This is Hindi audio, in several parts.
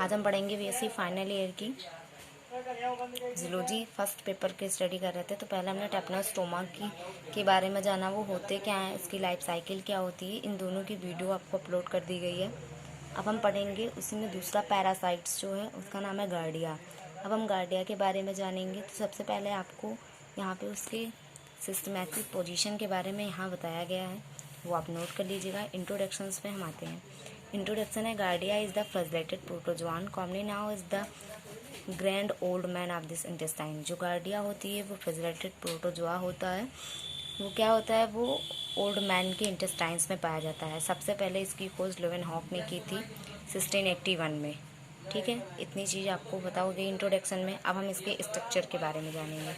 आज हम पढ़ेंगे बीएससी फाइनल ईयर की जूलॉजी फर्स्ट पेपर की स्टडी कर रहे थे। तो पहले हमने टेपनोस्टोमा के बारे में जाना, वो होते क्या हैं, उसकी लाइफ साइकिल क्या होती है। इन दोनों की वीडियो आपको अपलोड कर दी गई है। अब हम पढ़ेंगे उसी में दूसरा पैरासाइट्स जो है उसका नाम है गार्डिया। अब हम गार्डिया के बारे में जानेंगे। तो सबसे पहले आपको यहाँ पे उसके सिस्टमैटिक पोजीशन के बारे में यहाँ बताया गया है, वो आप नोट कर लीजिएगा। इंट्रोडक्शंस पे हम आते हैं। इंट्रोडक्शन है, Giardia is the flagellated protozoan commonly now is the grand old man of this intestine. जो गार्डिया होती है वो फ्लैजेलेटेड प्रोटोजोआ होता है। वो क्या होता है, वो ओल्ड मैन के इंटेस्टाइन्स में पाया जाता है। सबसे पहले इसकी खोज लेवेनहॉक ने की थी 1681 में। ठीक है, इतनी चीज़ आपको पता हो गई इंट्रोडक्शन में। अब हम इसके स्ट्रक्चर के बारे में जानेंगे।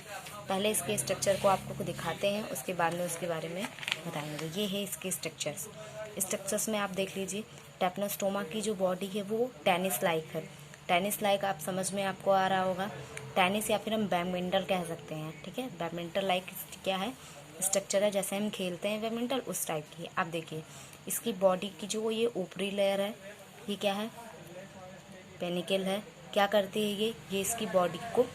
पहले इसके स्ट्रक्चर को आपको दिखाते हैं, उसके बाद में उसके बारे में बताएंगे। ये है इसके स्ट्रक्चर्स में आप देख लीजिए। टेपनोस्टोमा की जो बॉडी है वो टेनिस लाइक है। टेनिस लाइक आप समझ में आपको आ रहा होगा, टेनिस या फिर हम बैडमिंटन कह सकते हैं। ठीक है, बैडमिंटन लाइक क्या है, स्ट्रक्चर है, जैसे हम खेलते हैं बैडमिंटन उस टाइप की। आप देखिए इसकी बॉडी की जो ये ऊपरी लेयर है, ये क्या है, पेनिकल है। क्या करती है ये इसकी बॉडी को,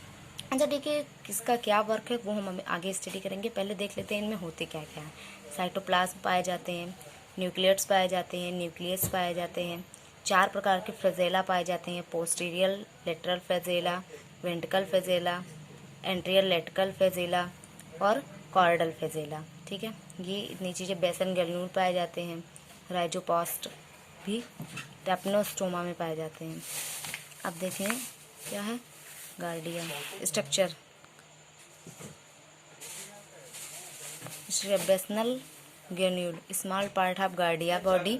अच्छा देखिए किसका क्या वर्क है वो हम आगे स्टडी करेंगे। पहले देख लेते हैं इनमें होते क्या क्या है। साइटोप्लाज्म पाए जाते हैं, न्यूक्लियट्स पाए जाते हैं, न्यूक्लियस पाए जाते हैं। 4 प्रकार के फ्लैजेला पाए जाते हैं, posterior lateral flagella, ventricle flagella, anterior lateral flagella और कॉर्डल फ्लैजेला। ठीक है, ये इतनी चीज़ें। बेसन गैल्यूल पाए जाते हैं, राइजोपोस्ट भी टेपनोस्टोमा में पाए जाते हैं। अब देखें क्या है Giardia structure. Basal granule small part of Giardia body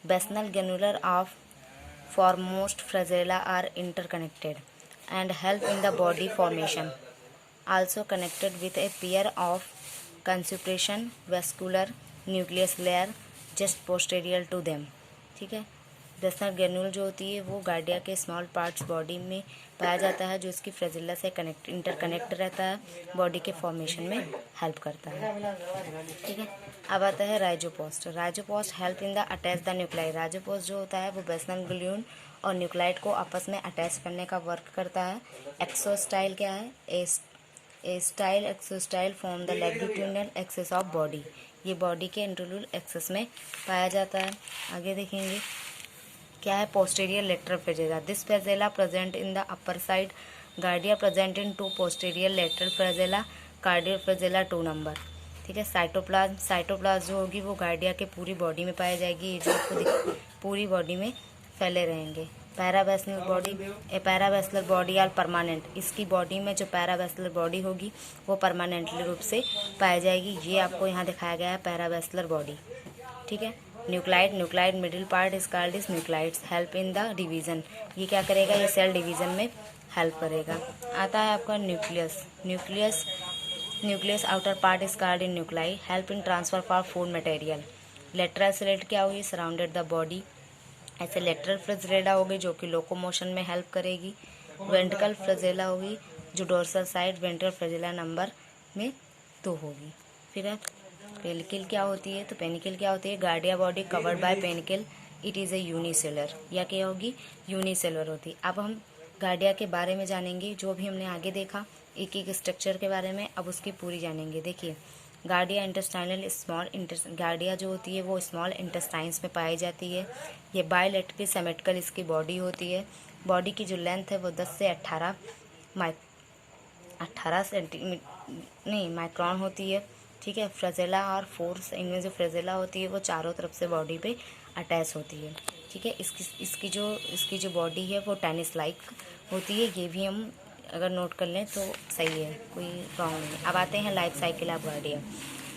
basal granular of foremost flagella are interconnected and help in the body formation. Also connected with a pair of concentration vascular nucleus layer just posterior to them. ठीक है, बेसनल ग्रेन्यूल जो होती है वो गार्डिया के स्मॉल पार्ट्स बॉडी में पाया जाता है, जो इसकी फ्लैजेला से इंटरकनेक्ट रहता है, बॉडी के फॉर्मेशन में हेल्प करता है। ठीक है, अब आता है rhizoplast. Rhizoplast help in the attach the nuclei. Rhizoplast जो होता है वो बेसनल ग्रेन्यूल और न्यूक्लाइड को आपस में अटैच करने का वर्क करता है। एक्सोस्टाइल क्या है, a style axostyle form the latitudinal axis of body. ये बॉडी के इंटरलूल एक्सेस में पाया जाता है। आगे देखेंगे क्या है, posterior lateral flagella. This flagella present in the upper side, Giardia present in 2 posterior lateral flagella, caudal flagella 2 number. ठीक है, साइटोप्लाज्म जो होगी वो गार्डिया के पूरी बॉडी में पाई जाएगी। ये जो आपको पूरी बॉडी में फैले रहेंगे। पैरावेस्कुलर बॉडी आर परमानेंट। इसकी बॉडी में जो पैरावेस्कुलर बॉडी होगी वो परमानेंटली रूप से पाई जाएगी। ये आपको यहाँ दिखाया गया है पैरावेस्कुलर बॉडी। ठीक है, nuclide middle part is called is nuclides help in the division. ये क्या करेगा, ये सेल डिवीजन में हेल्प करेगा। आता है आपका nucleus outer part is called in nuclei help in transfer for food material. Lateral select क्या होगी, सराउंडेड द बॉडी। ऐसे लेटरल फ्लैजेला होगी जो कि लोकोमोशन में हेल्प करेगी। वेंट्रिकल फ्लैजेला होगी जो dorsal side ventral flagella number में 2 होगी। फिर है पेनिकल क्या होती है, तो पेनिकल क्या होती है, Giardia body covered by pellicle, it is a unicellular. या क्या होगी, यूनिसेलर होती। अब हम गार्डिया के बारे में जानेंगे। जो भी हमने आगे देखा एक एक स्ट्रक्चर के बारे में, अब उसकी पूरी जानेंगे। देखिए गार्डिया इंटेस्टाइनल गार्डिया जो होती है वो स्मॉल इंटेस्टाइन्स में पाई जाती है। ये बायलेटरली सिमेट्रिकल इसकी बॉडी होती है। बॉडी की जो लेंथ है वो 10 से 18 माइक्रोन होती है। ठीक है, फ्लैजेला और फोर्स, इनमें जो फ्लैजेला होती है वो चारों तरफ से बॉडी पे अटैच होती है। ठीक है, इसकी जो बॉडी है वो टेनिस लाइक होती है। ये भी हम अगर नोट कर लें तो सही है, कोई रॉन्ग नहीं। अब आते हैं life cycle of Giardia.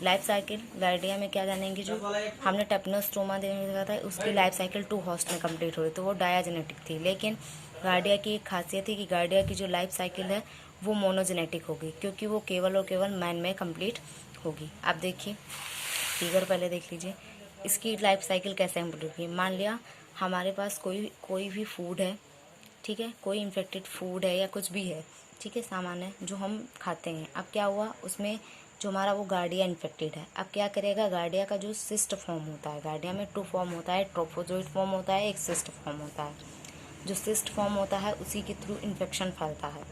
Life cycle Giardia में क्या जानेंगे, जो हमने टेपनोस्टोमा देखा था उसकी लाइफ साइकिल 2 होस्ट में कंप्लीट हो रही, तो वो डायाजेनेटिक थी। लेकिन गार्डिया की एक खासियत है कि गार्डिया की जो लाइफ साइकिल है वो मोनोजेनेटिक होगी, क्योंकि वो केवल और केवल मैन में कंप्लीट होगी। आप देखिए फिगर पहले देख लीजिए, इसकी लाइफ साइकिल कैसे कंप्लीट होगी। मान लिया हमारे पास कोई भी फूड है, ठीक है, कोई इन्फेक्टेड फूड है या कुछ भी है, ठीक है, सामान है जो हम खाते हैं। अब क्या हुआ, उसमें जो हमारा वो गार्डिया इन्फेक्टेड है। अब क्या करेगा, गार्डिया का जो सिस्ट फॉर्म होता है, गार्डिया में 2 फॉर्म होता है, ट्रोफोजोइड फॉर्म होता है, एक सिस्ट फॉर्म होता है। जो सिस्ट फॉर्म होता है उसी के थ्रू इन्फेक्शन फैलता है।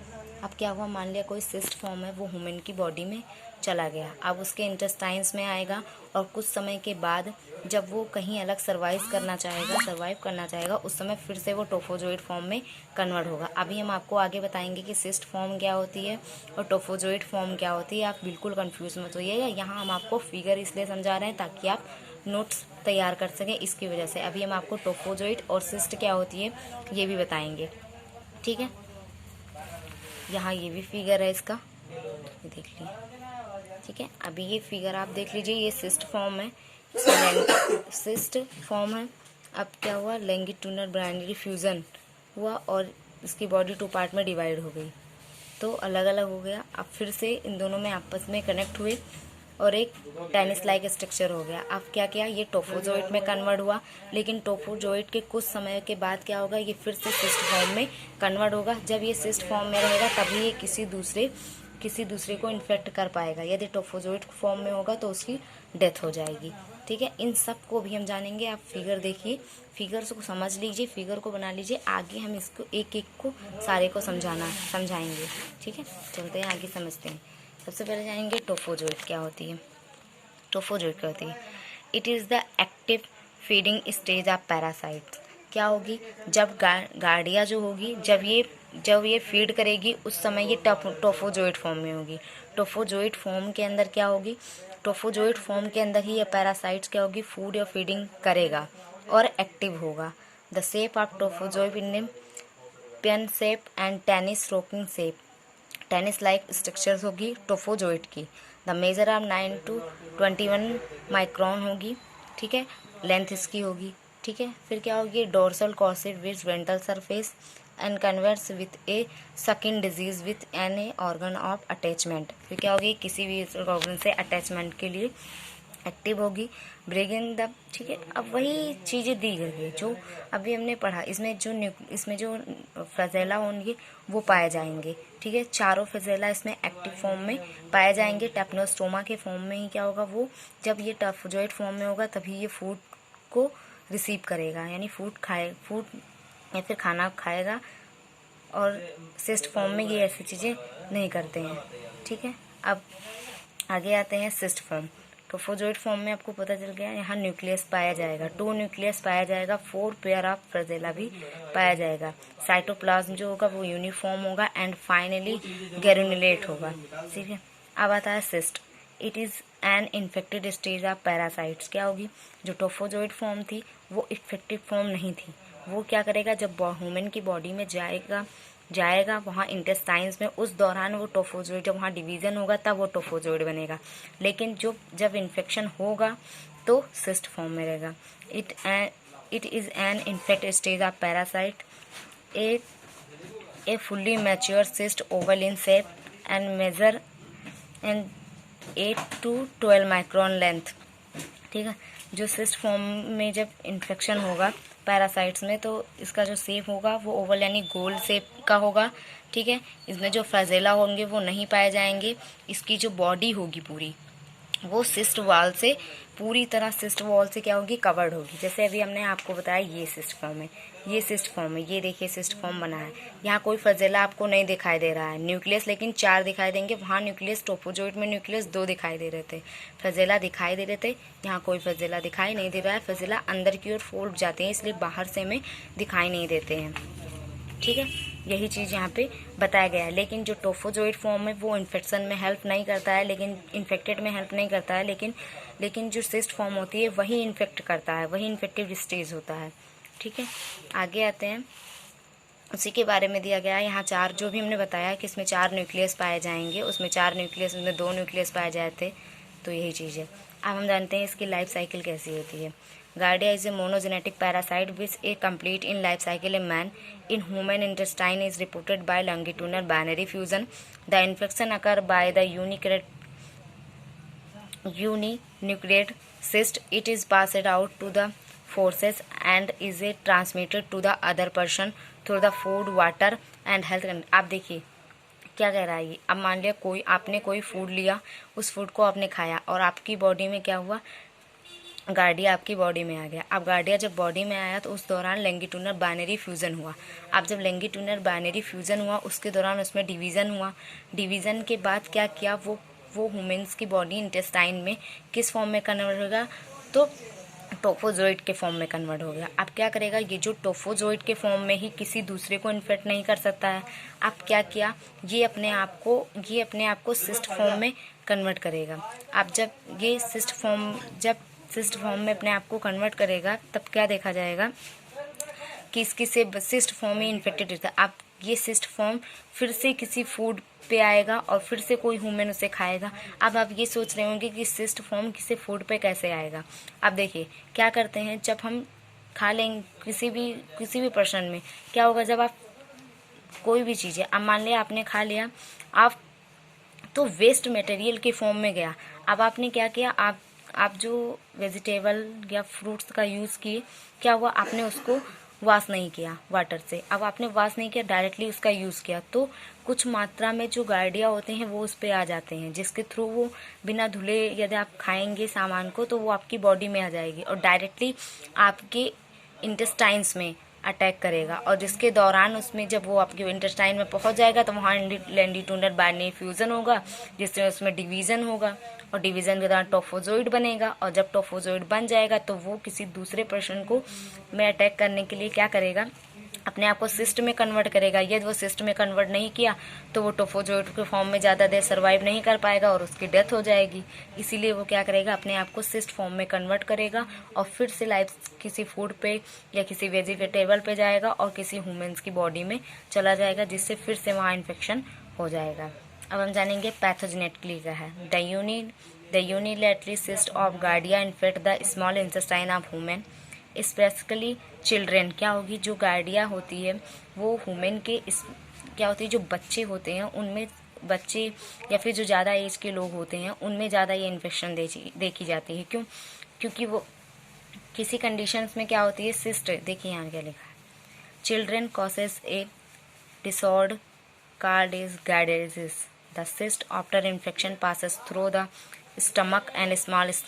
अब क्या हुआ, मान लिया कोई सिस्ट फॉर्म है, वो ह्यूमन की बॉडी में चला गया, अब उसके इंटेस्टाइन्स में आएगा और कुछ समय के बाद जब वो कहीं अलग सर्वाइव करना चाहेगा उस समय फिर से वो टोफोजोइड फॉर्म में कन्वर्ट होगा। अभी हम आपको आगे बताएंगे कि सिस्ट फॉर्म क्या होती है और टोफोजोइड फॉर्म क्या होती है। आप बिल्कुल कंफ्यूज मत होइएगा, यहाँ हम आपको फिगर इसलिए समझा रहे हैं ताकि आप नोट्स तैयार कर सकें, इसकी वजह से। अभी हम आपको टोफोजोइड और सिस्ट क्या होती है ये भी बताएंगे, ठीक है। यहाँ ये भी फिगर है इसका, ये देख लीजिए, ठीक है। अभी ये फिगर आप देख लीजिए, ये सिस्ट फॉर्म है, सिस्ट फॉर्म है। अब क्या हुआ, लॉन्गिट्यूडिनल बाइनरी फ्यूजन हुआ और इसकी बॉडी 2 पार्ट में डिवाइड हो गई, तो अलग अलग हो गया। अब फिर से इन दोनों में आपस में कनेक्ट हुए और एक टेनिस लाइक स्ट्रक्चर हो गया। अब क्या किया, ये टोफोजोइड में कन्वर्ट हुआ, लेकिन टोफोजोइड के कुछ समय के बाद क्या होगा, ये फिर से सिस्ट फॉर्म में कन्वर्ट होगा। जब ये सिस्ट फॉर्म में रहेगा तभी ये किसी दूसरे को इन्फेक्ट कर पाएगा। यदि टोफोजोइड फॉर्म में होगा तो उसकी डेथ हो जाएगी, ठीक है। इन सब को भी हम जानेंगे। आप फिगर देखिए, फिगर को समझ लीजिए, फिगर को बना लीजिए, आगे हम इसको एक एक को सारे को समझाएंगे, ठीक है। चलते हैं आगे, समझते हैं। सबसे पहले जानेंगे टोफोजोइड क्या होती है। टोफोजोइड क्या होती है, it is the active feeding stage of parasites. क्या होगी, जब गार्डिया जो होगी, जब ये फीड करेगी उस समय ये टोफोजोइड फॉर्म में होगी। टोफोजोइड फॉर्म के अंदर क्या होगी, टोफोजोइड फॉर्म के अंदर ही ये पैरासाइट्स क्या होगी, फूड या फीडिंग करेगा और एक्टिव होगा। The shape of trophozoite in pen shape and tennis racket shape, tennis like structures होगी टोफोजोइड की। The major of 9 to 21 micron होगी, ठीक है, लेंथ इसकी होगी, ठीक है। फिर क्या होगी, dorsal corset with ventral surface and converts with a sucking disease with an organ of attachment. फिर क्या होगी, किसी भी ऑर्गन से अटैचमेंट के लिए एक्टिव होगी। ब्रेगिंग द, ठीक है। अब वही चीज़ें दी गई है जो अभी हमने पढ़ा, इसमें जो फ्लैजेला होंगे वो पाए जाएंगे, ठीक है। चारों फ्लैजेला इसमें एक्टिव फॉर्म में पाए जाएंगे। टेपनोस्टोमा के फॉर्म में ही क्या होगा, वो जब ये टोफोजोइड फॉर्म में होगा तभी ये फूड को रिसीव करेगा, यानी फूड या फिर खाना खाएगा, और सिस्ट फॉर्म में ये ऐसी चीज़ें नहीं करते हैं, ठीक है। अब आगे आते हैं सिस्ट फॉर्म। टोफोजोइड फॉर्म में आपको पता चल गया, यहाँ न्यूक्लियस पाया जाएगा, 2 न्यूक्लियस पाया जाएगा, 4 पेयर ऑफ फ्लैजेला भी पाया जाएगा। साइटोप्लाज्म जो होगा वो यूनिफॉर्म होगा एंड फाइनली ग्रेनुलेट होगा, ठीक है। अब आता है cyst, it is an infected stage of parasites. क्या होगी, जो टोफोजोइड फॉर्म थी वो इन्फेक्टिव फॉर्म नहीं थी। वो क्या करेगा, जब ह्यूमन की बॉडी में जाएगा वहाँ इंटेस्टाइन्स में, उस दौरान वो टोफोजोइड, जब वहाँ डिवीज़न होगा तब वो टोफोजोइड बनेगा, लेकिन जब इन्फेक्शन होगा तो सिस्ट फॉर्म में रहेगा। It is an infected stage of parasite, a fully mature cyst oval in shape and measure and 8 to 12 micron length, ठीक है। जो सिस्ट फॉर्म में जब इन्फेक्शन होगा पैरासाइट्स में, तो इसका जो शेप होगा वो ओवल यानी गोल शेप का होगा, ठीक है। इसमें जो फ्लैजेला होंगे वो नहीं पाए जाएंगे। इसकी जो बॉडी होगी पूरी, वो सिस्ट वॉल से पूरी तरह सिस्ट वॉल से क्या होगी, कवर्ड होगी। जैसे अभी हमने आपको बताया ये सिस्ट फॉर्म है, ये सिस्ट फॉर्म है, ये देखिए सिस्ट फॉर्म बना है। यहाँ कोई फ्लैजेला आपको नहीं दिखाई दे रहा है, न्यूक्लियस लेकिन 4 दिखाई देंगे। वहाँ न्यूक्लियस, टोफोजोइड में न्यूक्लियस 2 दिखाई दे रहे थे, फ्लैजेला दिखाई दे रहे थे। यहाँ कोई फ्लैजेला दिखाई नहीं दे रहा है, फ्लैजेला अंदर की ओर फोल्ड जाते हैं, इसलिए बाहर से हमें दिखाई नहीं देते हैं, ठीक है। यही चीज़ यहाँ पे बताया गया है। लेकिन जो टोफोजोइड फॉर्म है वो इन्फेक्शन में हेल्प नहीं करता है, लेकिन इन्फेक्टेड में हेल्प नहीं करता है, लेकिन जो सिस्ट फॉर्म होती है वही इन्फेक्ट करता है, वही इन्फेक्टिव स्टेज होता है, ठीक है। आगे आते हैं, उसी के बारे में दिया गया है। यहाँ 4 जो भी हमने बताया कि इसमें 4 न्यूक्लियस पाए जाएंगे, उसमें 4 न्यूक्लियस, उसमें 2 न्यूक्लियस पाए जाए थे, तो यही चीज़ है। अब हम जानते हैं इसकी लाइफ साइकिल कैसी होती है। Giardia is a monogenetic parasite which a complete in life cycle in man. In human intestine is reported by longitudinal binary fusion. The infection occur by the uninucleate cyst. It is passed out to the forces and is transmitted to the other person through the food, water and health. आप देखिए क्या कह रहा है ये। अब मान लिया आपने कोई फूड लिया, उस फूड को आपने खाया और आपकी बॉडी में क्या हुआ, गार्डिया आपकी बॉडी में आ गया। अब गार्डिया जब बॉडी में आया तो उस दौरान लॉन्गिट्यूडिनल बाइनरी फ्यूज़न हुआ। अब जब लॉन्गिट्यूडिनल बाइनरी फ्यूज़न हुआ उसके दौरान उसमें डिवीज़न हुआ। डिवीज़न के बाद क्या किया, वो ह्यूमन्स की बॉडी इंटेस्टाइन में किस फॉर्म में कन्वर्ट होगा, तो टोफोजोइड के फॉर्म में कन्वर्ट हो गया। अब क्या करेगा, ये जो टोफोजोइड के फॉर्म में ही किसी दूसरे को इन्फेक्ट नहीं कर सकता है। अब क्या किया, ये अपने आप को सिस्ट फॉर्म में कन्वर्ट करेगा। अब जब ये सिस्ट फॉर्म में अपने आप को कन्वर्ट करेगा तब क्या देखा जाएगा कि इसकी से सिस्ट फॉर्म में इन्फेक्टेड रहता है। अब ये सिस्ट फॉर्म फिर से किसी फूड पे आएगा और फिर से कोई ह्यूमन उसे खाएगा। अब आप ये सोच रहे होंगे कि सिस्ट फॉर्म किसी फूड पे कैसे आएगा। अब देखिए क्या करते हैं, जब हम खा लेंगे किसी भी पर्सन में क्या होगा, जब आप कोई भी चीज़ है, अब मान लिया आपने खा लिया, आप तो वेस्ट मटेरियल के फॉर्म में गया। अब आपने क्या किया, आप जो वेजिटेबल या फ्रूट्स का यूज़ किए, क्या हुआ, आपने उसको वॉश नहीं किया वाटर से। अब आपने वॉश नहीं किया, डायरेक्टली उसका यूज़ किया, तो कुछ मात्रा में जो गार्डिया होते हैं वो उस पर आ जाते हैं, जिसके थ्रू वो बिना धुले यदि आप खाएंगे सामान को तो वो आपकी बॉडी में आ जाएगी और डायरेक्टली आपके इंटेस्टाइन्स में अटैक करेगा। और जिसके दौरान उसमें जब वो आपके इंटेस्टाइन में पहुंच जाएगा तो वहाँ लॉन्गिट्यूडिनल बाइनरी फ्यूज़न होगा, जिससे उसमें डिवीज़न होगा और डिवीज़न के दौरान टोफोजोइड बनेगा। और जब टोफोजोइड बन जाएगा तो वो किसी दूसरे पर्सन को में अटैक करने के लिए क्या करेगा, अपने आप को सिस्ट में कन्वर्ट करेगा। यदि वो सिस्ट में कन्वर्ट नहीं किया तो वो टोफोजोइड के फॉर्म में ज़्यादा देर सर्वाइव नहीं कर पाएगा और उसकी डेथ हो जाएगी। इसीलिए वो क्या करेगा, अपने आप को सिस्ट फॉर्म में कन्वर्ट करेगा और फिर से लाइफ किसी फूड पे या किसी वेजिटेबल पे जाएगा और किसी ह्यूमन्स की बॉडी में चला जाएगा, जिससे फिर से वहाँ इन्फेक्शन हो जाएगा। अब हम जानेंगे पैथोजेनेटिकली क्या है। The unilateral cyst of Giardia infect the small intestine of human, specifically children. क्या होगी, जो गार्डिया होती है वो ह्यूमन के क्या होती है, जो बच्चे होते हैं उनमें, बच्चे या फिर जो ज़्यादा एज के लोग होते हैं उनमें ज़्यादा ये इन्फेक्शन देखी जाती है। क्यों, क्योंकि वो किसी कंडीशंस में क्या होती है, सिस्ट, देखिए यहाँ क्या लिखा है, children causes A disorder called as giardiasis. The cyst after infection passes through the stomach and small